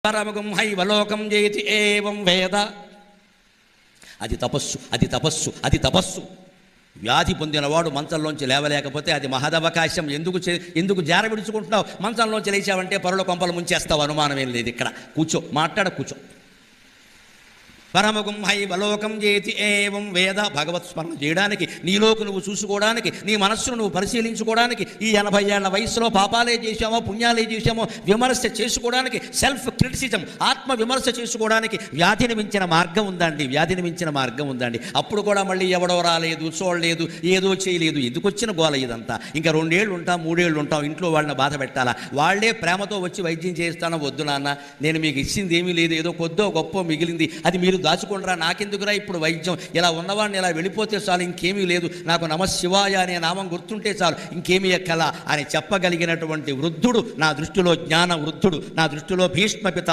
పరమగం హైవలోకం జయతి ఏవం వేద. అది తపస్సు, అది తపస్సు, అది తపస్సు. వ్యాధి పొందినవాడు మంచంలోంచి లేవలేకపోతే అది మహదవకాశం. ఎందుకు జార విడుచుకుంటున్నావు? మంచంలోంచి లేచావంటే పరుల కొంపలు ముంచేస్తావు, అనుమానం ఏం లేదు. ఇక్కడ కూర్చో, కూర్చో. పరమగం హైవలోకం జేతి ఏవం వేద. భగవత్ స్మరణ చేయడానికి, నీలోకి నువ్వు చూసుకోవడానికి, నీ మనస్సును నువ్వు పరిశీలించుకోవడానికి, ఈ 80 ఏళ్ల వయసులో పాపాలే చేశామో పుణ్యాలే చేశామో విమర్శ చేసుకోవడానికి, సెల్ఫ్ క్రిటిసిజం, ఆత్మ విమర్శ చేసుకోవడానికి వ్యాధిని మించిన మార్గం ఉందండి, వ్యాధిని మించిన మార్గం ఉందండి. అప్పుడు కూడా మళ్ళీ ఎవడో రాలేదు, చూడలేదు, ఏదో చేయలేదు. ఎందుకు వచ్చిన గోల ఇదంతా? ఇంకా 2 ఏళ్ళు ఉంటాం, 3 ఏళ్ళు ఉంటాం, ఇంట్లో వాళ్ళని బాధ పెట్టాలా? వాళ్లే ప్రేమతో వచ్చి వైద్యం చేస్తానో, వద్దు నాన్న, నేను మీకు ఇచ్చింది ఏమీ లేదు, ఏదో కొద్దో గొప్ప మిగిలింది, అది మీరు దాచుకుంటారా, నాకెందుకురా ఇప్పుడు వైద్యం, ఇలా ఉన్నవాడిని ఇలా వెళ్ళిపోతే చాలు, ఇంకేమీ లేదు, నాకు నమశివాయ అనే నామం గుర్తుంటే చాలు, ఇంకేమీ ఎక్కలా అని చెప్పగలిగినటువంటి వృద్ధుడు నా దృష్టిలో జ్ఞాన వృద్ధుడు, నా దృష్టిలో భీష్మ పితామహుడు.